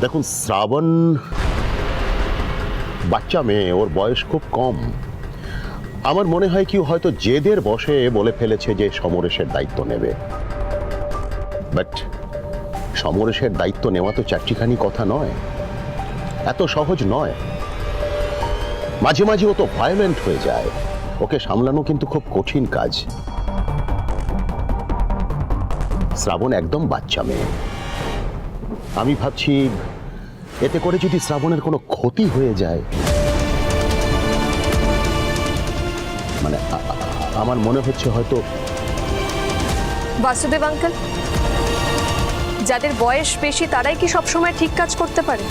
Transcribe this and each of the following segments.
দেখুন, শ্রাবণ বাচ্চা মেয়ে, ওর বয়স খুব কম। আমার মনে হয় কি হয়তো জেদের বশে বলে ফেলেছে যে সমরেশের দায়িত্ব নেবে। বাট সমরেশের দায়িত্ব নেওয়া তো চারটিখানি কথা নয়, এত সহজ নয়। মাঝে মাঝে ও তো ভায়োলেন্ট হয়ে যায়, ওকে সামলানো কিন্তু খুব কঠিন কাজ। শ্রাবণ একদম বাচ্চা মেয়ে। আমি ভাবছি এতে করে যদি শ্রাবণের কোনো ক্ষতি হয়ে যায়, মানে আমার মনে হচ্ছে হয়তো। বাসুদেব আঙ্কেল, যাদের বয়স বেশি তারাই কি সবসময় ঠিক কাজ করতে পারে,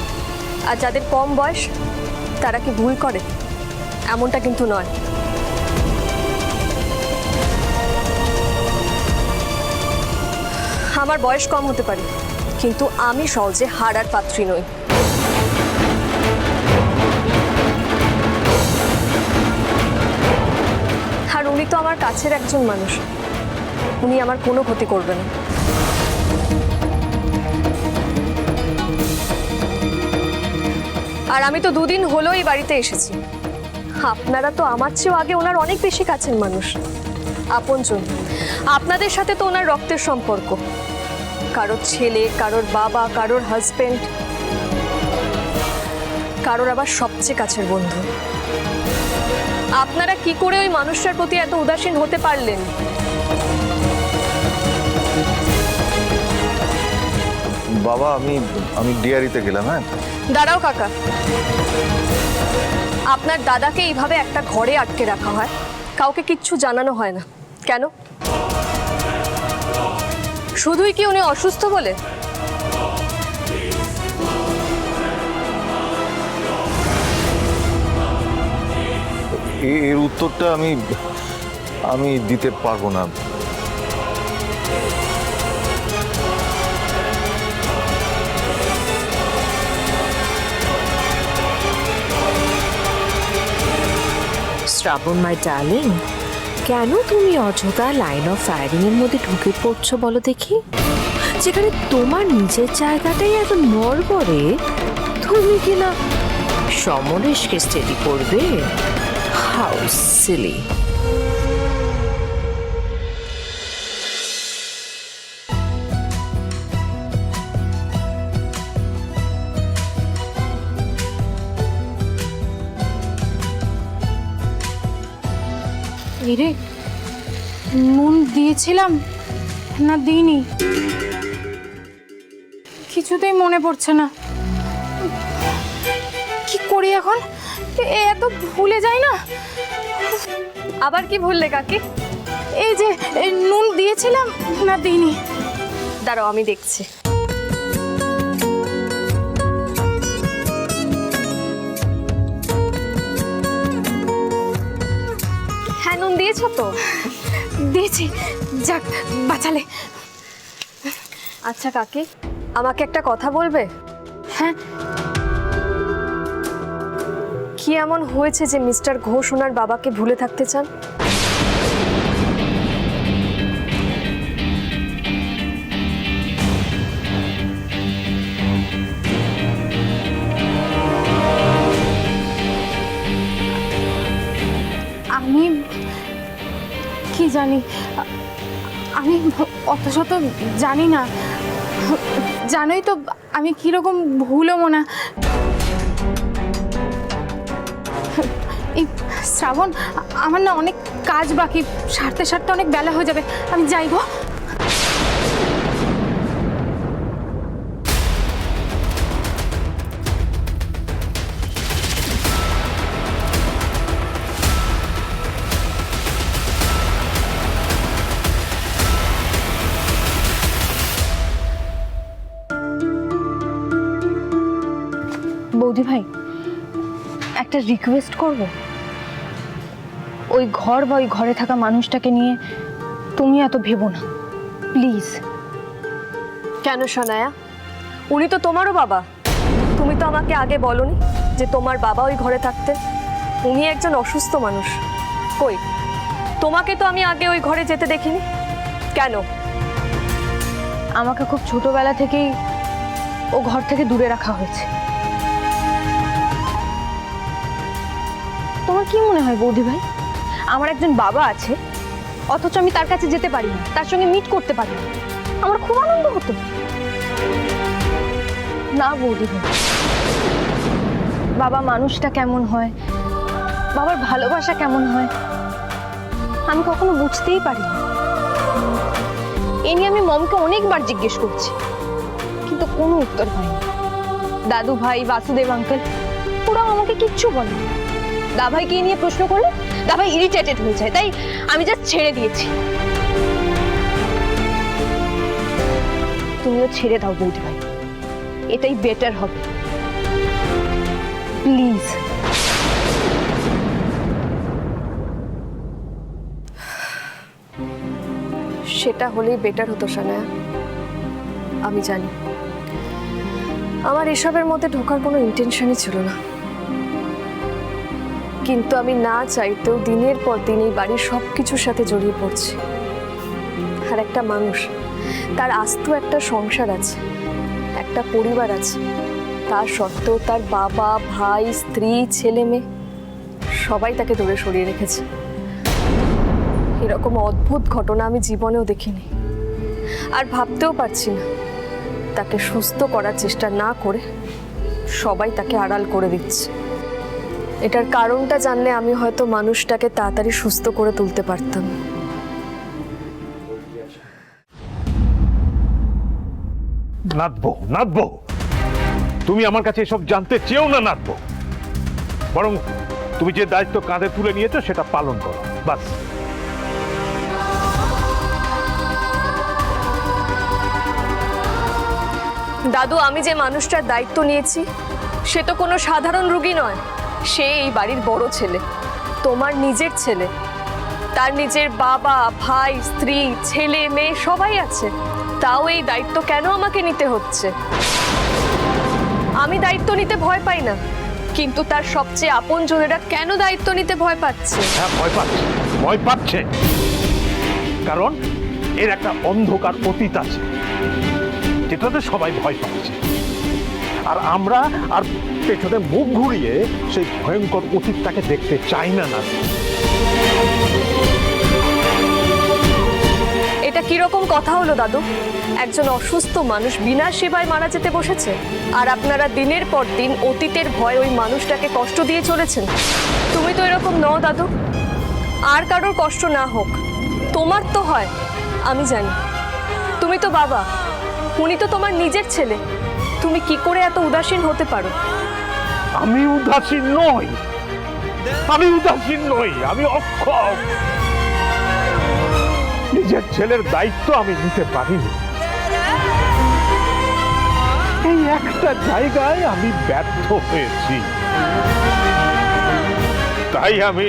আর যাদের কম বয়স তারা কি ভুল করে? এমনটা কিন্তু নয়। আমার বয়স কম হতে পারে, কিন্তু আমি সহজে হারার পাত্রী নই। আর উনি তো আমার কাছের একজন মানুষ, উনি আমার কোনো ক্ষতি করবেন না। আর আমি তো দুদিন হলো এই বাড়িতে এসেছি। আপনারা তো আমার চেয়েও আগে ওনার অনেক বেশি কাছের মানুষ, আপনজন। আপনাদের সাথে তো ওনার রক্তের সম্পর্ক, কারোর ছেলে, কারোর বাবা, কারোর হাজবেন্ড, কারোর আবার সবচেয়ে কাছের বন্ধু। আপনারা কি করে ওই মানুষটার প্রতি এত উদাসীন হতে পারলেন? বাবা, আমি ডিয়ারিতে গেলাম। হ্যাঁ, দাঁড়াও কাকা, আপনার দাদাকে এইভাবে একটা ঘরে আটকে রাখা হয়, কাউকে কিচ্ছু জানানো হয় না কেন? শুধুই কি উনি অসুস্থ বলে? এর উত্তরটা আমি দিতে পারবো না। শ্রাবণ মাই ডার্লিং, কেন তুমি অযথা লাইন অফ ফায়ারিং এর মধ্যে ঢুকে পড়ছো বলো দেখি? যেখানে তোমার নিজের জায়গাটাই এত নড়বড়ে, তুমি কিনা সমরেশকে স্টেডি করবে? How silly! এরে, নুন দিয়েছিলাম না দিইনি কিছুতেই মনে পড়ছে না। কি করি এখন? এত ভুলে যাই না। আবার কি ভুললে কাকি? এই যে নুন দিয়েছিলাম না দিইনি। দাঁড়াও, আমি দেখছি। হ্যাঁ, নুন দিয়েছো তো? দিয়েছি, যাক বাঁচালে। আচ্ছা কাকি, আমাকে একটা কথা বলবে? হ্যাঁ, কি এমন হয়েছে যে মিস্টার ঘোষ ওনার বাবাকে ভুলে থাকতে চান? আমি কি জানি, আমি অত শত জানি না। জানোই তো আমি কিরকম ভুলো মনা। এই শ্রাবণ, আমার না অনেক কাজ বাকি, সারতে সারতে অনেক বেলা হয়ে যাবে, আমি যাই গো। বৌদি ভাই, একটা রিকোয়েস্ট করব। ওই ঘর বা ওই ঘরে থাকা মানুষটাকে নিয়ে তুমি এত ভেবো না, প্লিজ। কেন সোনায়া? উনি তো তোমারও বাবা। তুমি তো আমাকে আগে বলনি যে তোমার বাবা ওই ঘরে থাকতেন। উনি একজন অসুস্থ মানুষ। কই, তোমাকে তো আমি আগে ওই ঘরে যেতে দেখিনি। কেন? আমাকে খুব ছোটবেলা থেকেই ও ঘর থেকে দূরে রাখা হয়েছে। তোমার কি মনে হয় বৌদি ভাই, আমার একজন বাবা আছে অথচ আমি তার কাছে যেতে পারি না, তার সঙ্গে মিট করতে পারি না? আমার খুব আনন্দ হতো না বৌদি ভাই। বাবা মানুষটা কেমন হয়, বাবার ভালোবাসা কেমন হয়, আমি কখনো বুঝতেই পারি না। এ নিয়ে আমি মমকে অনেকবার জিজ্ঞেস করছি, কিন্তু কোনো উত্তর পাইনি। দাদু ভাই, বাসুদেব আঙ্কেল ওরাও আমাকে কিচ্ছু বলে না। দাভাইকে নিয়ে প্রশ্ন করলে দাভাই ইরিটেটেড হয়ে যায়, তাই আমি জাস্ট ছেড়ে দিয়েছি। তুমিও ছেড়ে দাও বৌদি ভাই, এটাই বেটার হবে, প্লিজ। সেটা হলেই বেটার হতো সানায়া। আমি জানি আমার এসবের মধ্যে ঢোকার কোনো ইন্টেনশনই ছিল না, কিন্তু আমি না চাইতেও দিনের পর দিন এই বাড়ির সব কিছুর সাথে জড়িয়ে পড়ছি। আর একটা মানুষ, তার আস্ত একটা সংসার আছে, একটা পরিবার আছে, তার সত্ত্বেও তার বাবা, ভাই, স্ত্রী, ছেলে মেয়ে সবাই তাকে দূরে সরিয়ে রেখেছে। এরকম অদ্ভুত ঘটনা আমি জীবনেও দেখিনি, আর ভাবতেও পারছি না। তাকে সুস্থ করার চেষ্টা না করে সবাই তাকে আড়াল করে দিচ্ছে। এটার কারণটা জানলে আমি হয়তো মানুষটাকে তাড়াতাড়ি সুস্থ করে তুলতে পারতাম। নাথবো, তুমি আমার কাছে এসব জানতে চেও না নাথবো, বরং তুমি যে দায়িত্ব কাঁধে তুলে নিয়েছো সেটা পালন করো, বাস। দাদু, আমি যে মানুষটার দায়িত্ব নিয়েছি সে তো কোনো সাধারণ রোগী নয়। সে এই বাড়ির বড় ছেলে, তোমার নিজের ছেলে। তার নিজের বাবা, ভাই, স্ত্রী, ছেলে মেয়ে সবাই আছে, তাও এই দায়িত্ব কেন আমাকে নিতে হচ্ছে? আমি দায়িত্ব নিতে ভয় পাই না, কিন্তু তার সবচেয়ে আপনজনেরা কেন দায়িত্ব নিতে ভয় পাচ্ছে? হ্যাঁ, ভয় পাচ্ছে, কারণ এর একটা অন্ধকার অতীত আছে যেটাতে সবাই ভয় পাচ্ছে, আর আমরা আর পেছনে মুখ ঘুরিয়ে সেই ভয়ঙ্কর অতীতটাকে দেখতে চাই না। এটা কিরকম কথা হলো দাদু? একজন অসুস্থ মানুষ বিনা সেবায় মারা যেতে বসেছে, আর আপনারা দিনের পর দিন অতীতের ভয় ওই মানুষটাকে কষ্ট দিয়ে চলেছেন। তুমি তো এরকম নও দাদু। আর কারোর কষ্ট না হোক, তোমার তো হয়, আমি জানি। তুমি তো বাবা, উনি তো তোমার নিজের ছেলে, তুমি কি করে এত উদাসীন হতে পারো? আমি উদাসীন নই, আমি অক্ষম। নিজের ছেলের দায়িত্ব আমি নিতে পারিনি, এই একটা জায়গায় আমি ব্যর্থ হয়েছি। তাই আমি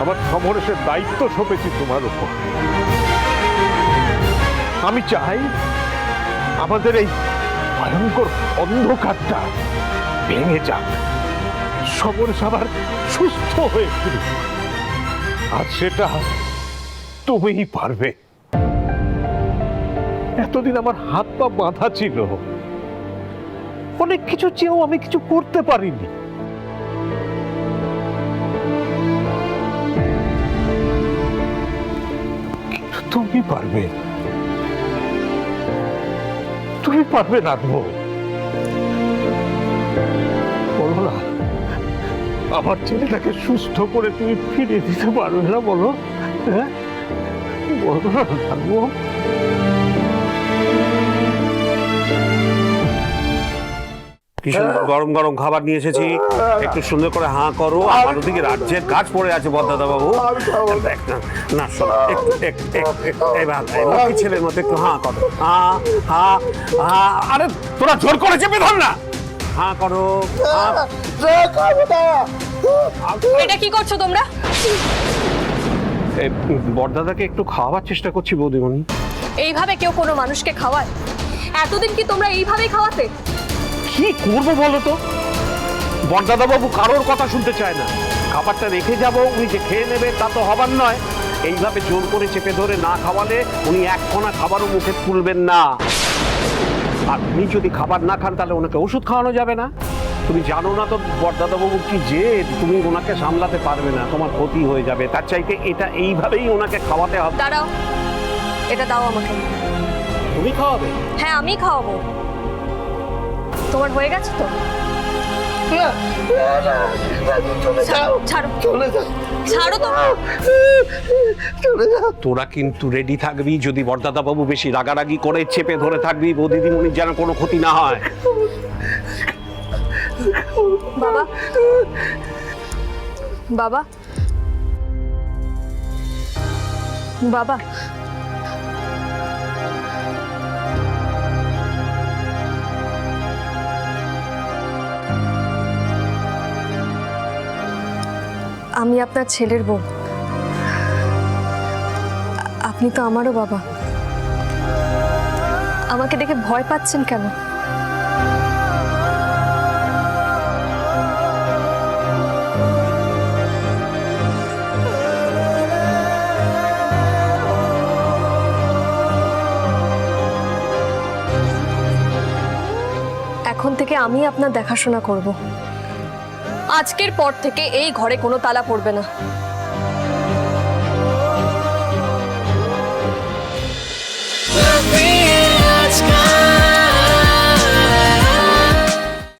আমার সমরেশের দায়িত্ব সঁপেছি তোমার উপর। আমি চাই আমাদের এই ভয়ঙ্কর অন্ধকারটা ভেঙে যাক, সমরেশ আবার সুস্থ হয়ে ফিরুক, আর সেটা তুমিই পারবে। এতদিন আমার হাত পা বাঁধা ছিল, অনেক কিছু চেয়েও আমি কিছু করতে পারিনি। কিন্তু তুমি পারবে, নাথবো। বলো না, আমার ছেলেটাকে সুস্থ করে তুমি ফিরিয়ে দিতে পারবে না? বলো, হ্যাঁ বলো না নাথবো। কি সুন্দর গরম গরম খাবার নিয়ে এসেছি, একটু সুন্দর করে হাঁ করো। আমার ওদিকে রাজ্যের কাজ পড়ে আছে বদ্দাদা বাবু। না শোনো, একটু ছেলের মতো একটু হাঁ করো। আরে তোরা জোর করে চেপে ধর না, হাঁ করো। এটা কি করছো তোমরা? বড়দাদাকে একটু খাওয়াবার চেষ্টা করছি বৌদিমণি। এইভাবে কেউ কোনো মানুষকে খাওয়ায়? এতদিন কি তোমরা এইভাবেই খাওয়াতে? কি করবো বলো তো, বড়দাদা বাবু কারোর কথা শুনতে চায় না। খাবারটা রেখে যাব, উনি যে খেয়ে নেবে তা তো হবার নয়। এইভাবে জোর করে চেপে ধরে না খাওয়ালে উনি এক কোনা খাবারও মুখে তুলবেন না। আপনি যদি খাবার না খান তাহলে ওনাকে ওষুধ খাওয়ানো যাবে না। তুমি জানো না তো বরদাদাবাবু কি জেদ, তুমি ওনাকে সামলাতে পারবে না, তোমার ক্ষতি হয়ে যাবে। তার চাইতে এটা এইভাবেই ওনাকে খাওয়াতে হবে। দাঁড়াও, এটা দাও আমাকে। তুমি খাওয়াবে? হ্যাঁ, আমি খাওয়াবো। তোমার হয়ে গেছে তো? ছাড়ো, ছাড়ো, ছাড়ো তো। তোরা কিন্তু রেডি থাকবি, যদি বরদাদাবাবু বেশি রাগারাগি করে চেপে ধরে থাকবি, বৌদিদিমণির যেন কোনো ক্ষতি না হয়। বাবা, বাবা, বাবা, আমি আপনার ছেলের বউ, আপনি তো আমারও বাবা। আমাকে দেখে ভয় পাচ্ছেন কেন? এখন থেকে আমি আপনার দেখাশোনা করব। আজকের পর থেকে এই ঘরে কোনো তালা পড়বে না।